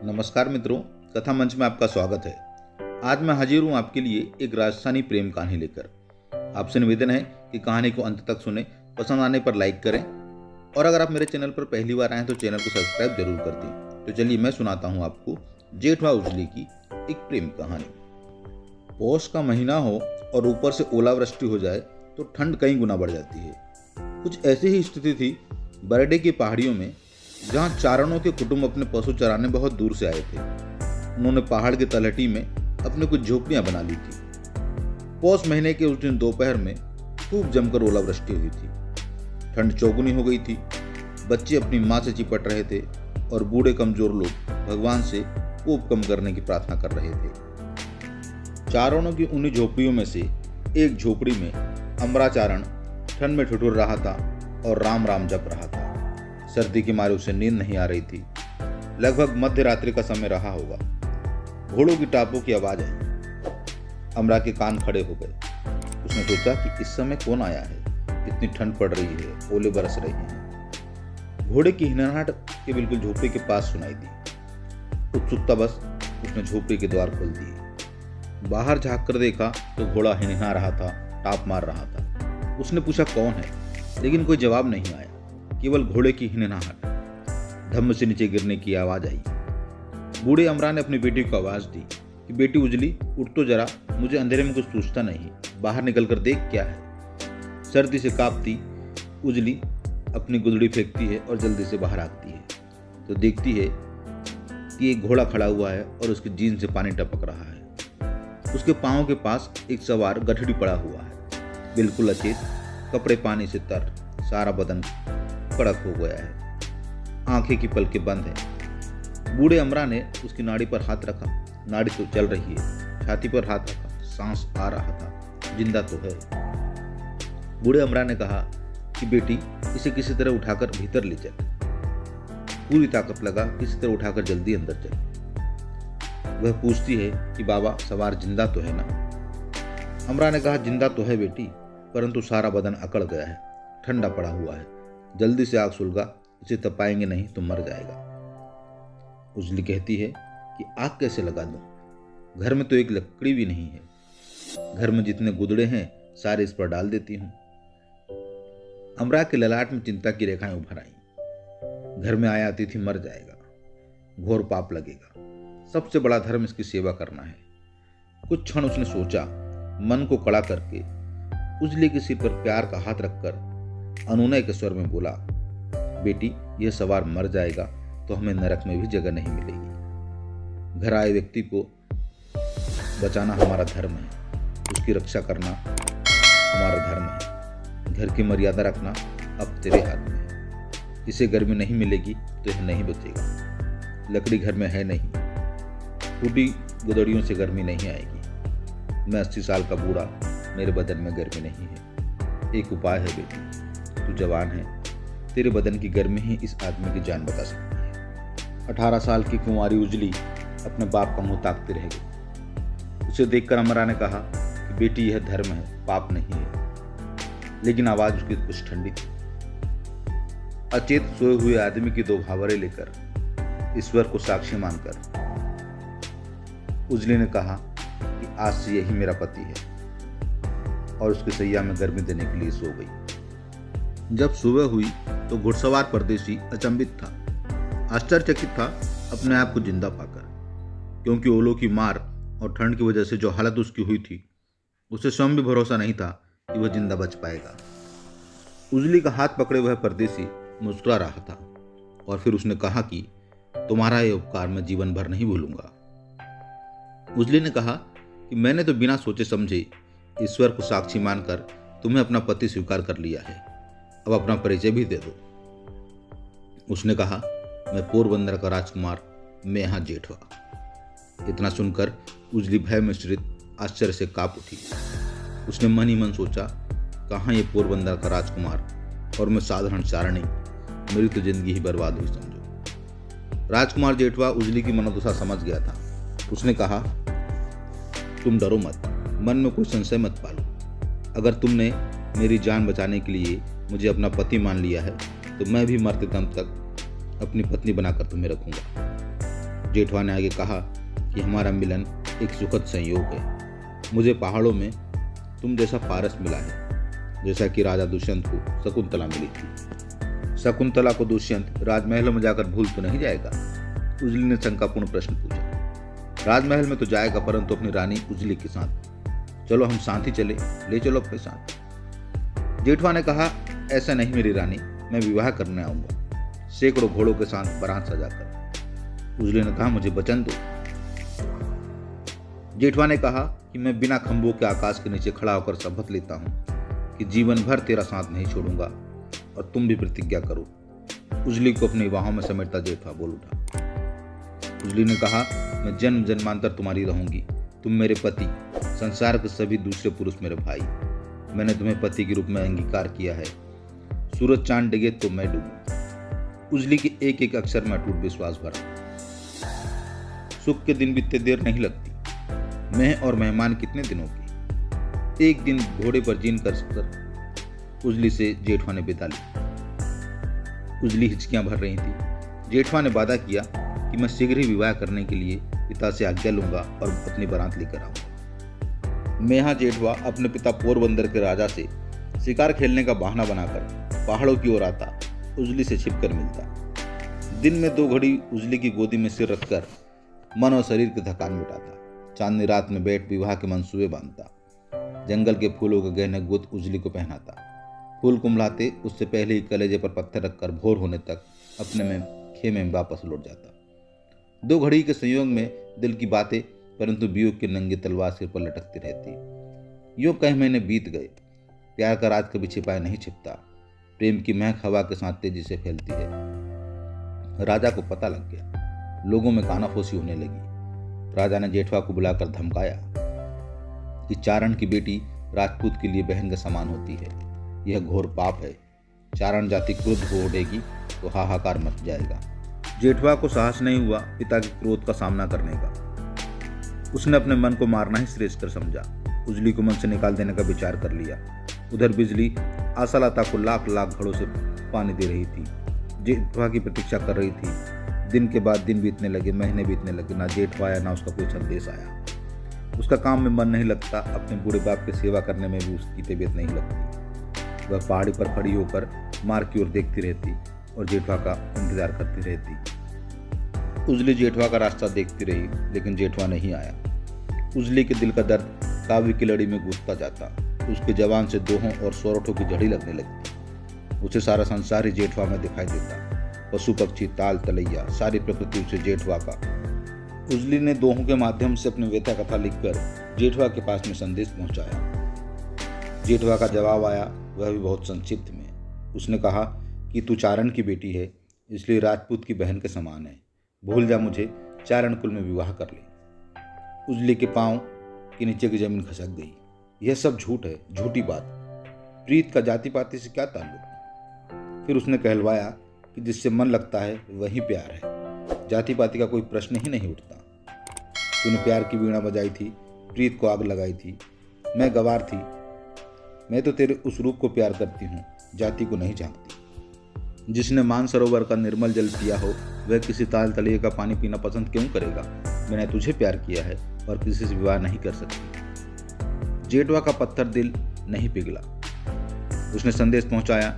नमस्कार मित्रों, कथा मंच में आपका स्वागत है। आज मैं हाजिर हूँ आपके लिए एक राजस्थानी प्रेम कहानी लेकर। आपसे निवेदन है कि कहानी को अंत तक सुने, पसंद आने पर लाइक करें और अगर आप मेरे चैनल पर पहली बार आए तो चैनल को सब्सक्राइब जरूर कर दें। तो चलिए मैं सुनाता हूँ आपको जेठवा उजली की एक प्रेम कहानी। पौष का महीना हो और ऊपर से ओलावृष्टि हो जाए तो ठंड कई गुना बढ़ जाती है। कुछ ऐसी ही स्थिति थी बरडे की पहाड़ियों में, जहाँ चारणों के कुटुंब अपने पशु चराने बहुत दूर से आए थे। उन्होंने पहाड़ की तलहटी में अपने कुछ झोपड़ियां बना ली थी। पौष महीने के उस दिन दोपहर में खूब जमकर ओलावृष्टि हुई थी। ठंड चौगुनी हो गई थी। बच्चे अपनी माँ से चिपट रहे थे और बूढ़े कमजोर लोग भगवान से कोप कम करने की प्रार्थना कर रहे थे। चारणों की उन्हीं झोपड़ियों में से एक झोपड़ी में अमराचारण ठंड में ठिठुर रहा था और राम राम जप रहा था। सर्दी के मारे उसे नींद नहीं आ रही थी। लगभग मध्य रात्रि का समय रहा होगा। घोड़ों की टापों की आवाज आई। अमरा के कान खड़े हो गए। उसने सोचा कि इस समय कौन आया है। इतनी ठंड पड़ रही है, ओले बरस रहे हैं। घोड़े की हिनहनाहट के बिल्कुल झोपड़ी के पास सुनाई दी। उत्सुकता बस उसने झोपड़ी के द्वार खोल दिए। बाहर झांक कर देखा तो घोड़ा हिनहा रहा था, टाप मार रहा था। उसने पूछा कौन है, लेकिन कोई जवाब नहीं आया, केवल घोड़े की हिनहनाहट। धम्म से नीचे गिरने की आवाज आई। बूढ़े अमरा ने अपनी बेटी को आवाज दी कि बेटी उजली, उठ तो जरा, मुझे अंधेरे में कुछ सूझता नहीं, बाहर निकल कर देख क्या है। सर्दी से कांपती उजली अपनी गुदड़ी फेंकती है और जल्दी से बाहर आती है तो देखती है कि एक घोड़ा खड़ा हुआ है और उसकी जीन से पानी टपक रहा है। उसके पांव के पास एक सवार गठड़ी पड़ा हुआ है, बिल्कुल अचेत, कपड़े पानी से तर, सारा बदन कड़क हो गया है, आंखें की पलकें बंद है। बूढ़े अमरा ने उसकी नाड़ी पर हाथ रखा। नाड़ी तो चल रही है। छाती पर हाथ रखा, सांस आ रहा था, जिंदा तो है। बूढ़े अमरा ने कहा कि बेटी, इसे किसी तरह उठाकर भीतर ले चल। पूरी ताकत लगा, किसी तरह उठाकर जल्दी अंदर चल। वह पूछती है कि बाबा, सवार जिंदा तो है ना? अमरा ने कहा जिंदा तो है बेटी, परंतु सारा बदन अकड़ गया है, ठंडा पड़ा हुआ है। जल्दी से आग सुलगा, इसे तपाएंगे नहीं तो मर जाएगा। उजली कहती है कि आग कैसे लगा दूं? घर में तो एक लकड़ी भी नहीं है। घर में जितने गुदड़े हैं सारे इस पर डाल देती हूं। अमरा के ललाट में चिंता की रेखाएं उभर आईं। घर में आया अतिथि मर जाएगा, घोर पाप लगेगा। सबसे बड़ा धर्म इसकी सेवा करना है। कुछ क्षण उसने सोचा, मन को कड़ा करके उजली के सिर पर प्यार का हाथ रखकर अनुनय के स्वर में बोला, बेटी, यह सवार मर जाएगा तो हमें नरक में भी जगह नहीं मिलेगी। घर आए व्यक्ति को बचाना हमारा धर्म है, उसकी रक्षा करना हमारा धर्म है। घर की मर्यादा रखना अब तेरे हाथ में है। इसे गर्मी नहीं मिलेगी तो यह नहीं बचेगा। लकड़ी घर में है नहीं, टूटी गुदड़ियों से गर्मी नहीं आएगी। मैं 80 साल का बूढ़ा, मेरे बदन में गर्मी नहीं है। एक उपाय है बेटी, तू जवान है, तेरे बदन की गर्मी ही इस आदमी की जान बचा सकती है। 18 साल की कुंवारी उजली अपने बाप का मुंह ताकती रह गई। उसे देखकर अमरा ने कहा कि बेटी, यह धर्म है, पाप नहीं है। लेकिन आवाज उसकी कुछ ठंडी थी। अचेत सोए हुए आदमी की 2 भावरे लेकर, ईश्वर को साक्षी मानकर उजली ने कहा कि आज से यही मेरा पति है, और उसकी सैया में गर्मी देने के लिए सो गई। जब सुबह हुई तो घुड़सवार परदेसी अचंभित था, आश्चर्यचकित था अपने आप को जिंदा पाकर, क्योंकि ओलों की मार और ठंड की वजह से जो हालत उसकी हुई थी, उसे स्वयं भी भरोसा नहीं था कि वह जिंदा बच पाएगा। उजली का हाथ पकड़े वह परदेसी मुस्कुरा रहा था और फिर उसने कहा कि तुम्हारा यह उपकार मैं जीवन भर नहीं भूलूंगा। उजली ने कहा कि मैंने तो बिना सोचे समझे ईश्वर को साक्षी मानकर तुम्हें अपना पति स्वीकार कर लिया है, अब अपना परिचय भी दे दो। उसने कहा, मैं पोरबंदर का राजकुमार, मैं यहाँ जेठवा। इतना सुनकर उजली भय मिश्रित आश्चर्य से कांप उठी। उसने मन ही मन सोचा, कहाँ ये पोरबंदर का राजकुमार और मैं साधारण चारणी, मेरी तो जिंदगी ही बर्बाद हुई समझो। राजकुमार जेठवा उजली की मनोदशा समझ गया था। उसने कहा, तुम डरो मत, मन में कोई संशय मत पालो। अगर तुमने मेरी जान बचाने के लिए मुझे अपना पति मान लिया है तो मैं भी मरते दम तक अपनी पत्नी बनाकर तुम्हें रखूंगा। जेठवा ने आगे कहा कि हमारा मिलन एक सुखद संयोग है। मुझे पहाड़ों में तुम जैसा पारस मिला है, जैसा कि राजा दुष्यंत को शकुंतला मिली थी। शकुंतला को दुष्यंत राजमहल में जाकर भूल तो नहीं जाएगा? उजली ने शंकापूर्ण प्रश्न पूछा। राजमहल में तो जाएगा, परंतु अपनी रानी उजली के साथ। चलो हम साथ ही चले, ले चलो अपने साथ। जेठवा ने कहा, ऐसा नहीं मेरी रानी, मैं विवाह करने आऊंगा, सैकड़ों घोड़ों के साथ बारात सजाकर। उजली ने कहा, मुझे वचन दो। जेठवा ने कहा कि मैं बिना खंभों के आकाश के नीचे खड़ा होकर शपथ लेता हूं कि जीवन भर तेरा साथ नहीं छोड़ूंगा, और तुम भी प्रतिज्ञा करो। उजली को अपनी बाहों में समेटता जेठवा बोल उठा। उजली ने कहा, मैं जन्म जन्मांतर तुम्हारी रहूंगी, तुम मेरे पति, संसार के सभी दूसरे पुरुष मेरे भाई। मैंने तुम्हें पति के रूप में अंगीकार किया है। सूरज चांद डिगे तो मैं डूबूं। उजली के एक एक अक्षर में अटूट विश्वास भरा। सुख के दिन बीतते देर नहीं लगती। मैं और मेहमान कितने दिनों की। एक दिन घोड़े पर जीन कर उजली से जेठवा ने बिता ली। उजली हिचकियां भर रही थी। जेठवा ने वादा किया कि मैं शीघ्र ही विवाह करने के लिए पिता से आज्ञा लूंगा और अपनी बारात लेकर आऊंगा। मेहा जेठवा अपने पिता पोरबंदर के राजा से शिकार खेलने का बहाना बनाकर पहाड़ों की ओर आता, उजली से छिपकर मिलता। दिन में 2 घड़ी उजली की गोदी में सिर रखकर मन और शरीर की थकान मिटाता। चांदनी रात में बैठ विवाह के मंसूबे बांधता। जंगल के फूलों के गहने गुथ उजली को पहनाता। फूल कुम्हलाते उससे पहले ही कलेजे पर पत्थर रखकर भोर होने तक अपने में खेमे में वापस लौट जाता। 2 घड़ी के संयोग में दिल की बातें, परंतु वियोग की नंगी तलवार सिर पर लटकती रहती। यूं कई महीने बीत गए। प्यार का राज कभी छिपाए नहीं छिपता। प्रेम की महक हवा के साथ तेजी से फैलती है। राजा को पता लग गया। लोगों में कानाफूसी होने लगी। राजा ने जेठवा को बुलाकर धमकाया कि चारण की बेटी राजपूत के लिए बहन के समान होती है। यह घोर पाप है। चारण जाति क्रुद्ध हो उठेगी तो हाहाकार मच जाएगा। जेठवा को साहस नहीं हुआ पिता के क्रोध का सामना करने का। उसने अपने मन को मारना ही श्रेष्ठ समझा। उजली को मन से निकाल देने का विचार कर लिया। उधर बिजली आशालता को लाख लाख घड़ों से पानी दे रही थी। जेठवा की प्रतीक्षा कर रही थी। दिन के बाद दिन बीतने लगे, महीने बीतने लगे। ना जेठवा आया, ना उसका कोई संदेश आया। उसका काम में मन नहीं लगता। अपने बूढ़े बाप की सेवा करने में भी उसकी तबीयत नहीं लगती। वह पहाड़ी पर खड़ी होकर मार्ग की ओर देखती रहती और जेठवा का इंतजार करती रहती। उजली जेठवा का रास्ता देखती रही, लेकिन जेठवा नहीं आया। उजली के दिल का दर्द काव्य की लड़ी में घुसता जाता। उसके जवान से दोहों और सोरठों की झड़ी लगने लगती। उसे सारा संसार ही जेठवा में दिखाई देता। पशु पक्षी, ताल तलैया, सारी प्रकृति उसे जेठवा का। उजली ने दोहों के माध्यम से अपनी व्यथा कथा लिखकर जेठवा के पास में संदेश पहुंचाया। जेठवा का जवाब आया, वह भी बहुत संक्षिप्त में। उसने कहा कि तू चारण की बेटी है, इसलिए राजपूत की बहन के समान है। भूल जा मुझे, चारण कुल में विवाह कर ले। उजली के पांव के नीचे की जमीन खसक गई। यह सब झूठ है, झूठी बात। प्रीत का जाति पाति से क्या ताल्लुक। फिर उसने कहलवाया कि जिससे मन लगता है वही प्यार है। जाति पाति का कोई प्रश्न ही नहीं उठता। तूने प्यार की वीणा बजाई थी, प्रीत को आग लगाई थी। मैं गवार थी। मैं तो तेरे उस रूप को प्यार करती हूँ, जाति को नहीं झांकती। जिसने मानसरोवर का निर्मल जल पिया हो, वह किसी ताल तलैया का पानी पीना पसंद क्यों करेगा। मैंने तुझे प्यार किया है और किसी से विवाह नहीं कर सकती। जेठवा का पत्थर दिल नहीं पिघला। उसने संदेश पहुंचाया,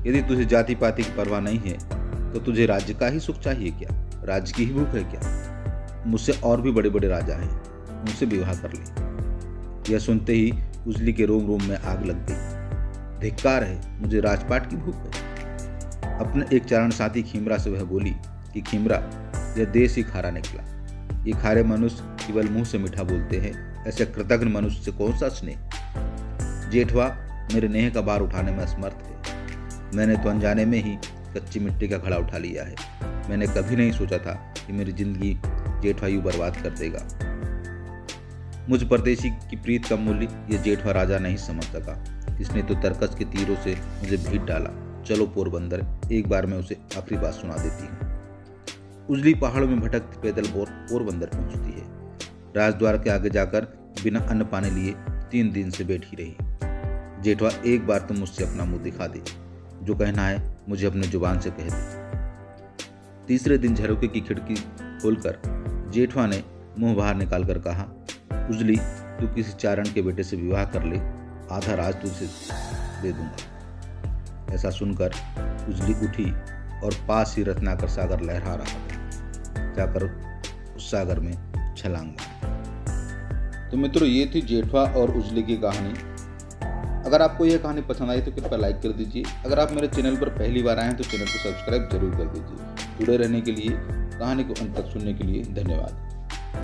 यदि तुझे जाति पाति की परवाह नहीं है तो तुझे राज्य का ही सुख चाहिए क्या? राज्य की ही भूख है क्या? मुझसे और भी बड़े बड़े राजा हैं, उनसे विवाह कर ले। यह सुनते ही उजली के रोम रोम में आग लग गई। धिक्कार है, मुझे राजपाट की भूख है। अपने एक चारण साथी खीमरा से वह बोली कि खीमरा, यह देश ही खारा निकला। ये खारे मनुष्य केवल मुंह से मीठा बोलते हैं, ऐसे कृतज्ञ मनुष्य से कौन सा स्नेह। जेठवा मेरे नेह का भार उठाने में असमर्थ है। मैंने तो अनजाने में ही कच्ची मिट्टी का घड़ा उठा लिया है। मैंने कभी नहीं सोचा था कि मेरी जिंदगी जेठवा यूं बर्बाद कर देगा। मुझ परदेशी की प्रीत का मूल्य ये जेठवा राजा नहीं समझ सका। इसने तो तरकस के तीरों से मुझे भीट डाला। चलो पोरबंदर, एक बार मैं उसे आखिरी बात सुना देती हूँ। उजली पहाड़ों में भटकती पैदल पोरबंदर पहुंचती है। राजद्वार के आगे जाकर बिना अन्न पानी लिए 3 दिन से बैठी रही। जेठवा, एक बार तुम मुझसे अपना मुंह दिखा दे। जो कहना है मुझे अपने जुबान से कह दे। तीसरे दिन झरोखे की खिड़की खोलकर जेठवा ने मुंह बाहर निकालकर कहा, उजली, तू किसी चारण के बेटे से विवाह कर ले, आधा राज तुझे दे दूंगा। ऐसा सुनकर उजली उठी और पास ही रत्नाकर सागर लहरा रहा था, जाकर उस सागर में छलांग मारी। तो मित्रों, ये थी जेठवा और उजली की कहानी। अगर आपको यह कहानी पसंद आई तो कृपया लाइक कर दीजिए। अगर आप मेरे चैनल पर पहली बार आए हैं तो चैनल को सब्सक्राइब जरूर कर दीजिए। जुड़े रहने के लिए, कहानी को अंत तक सुनने के लिए धन्यवाद।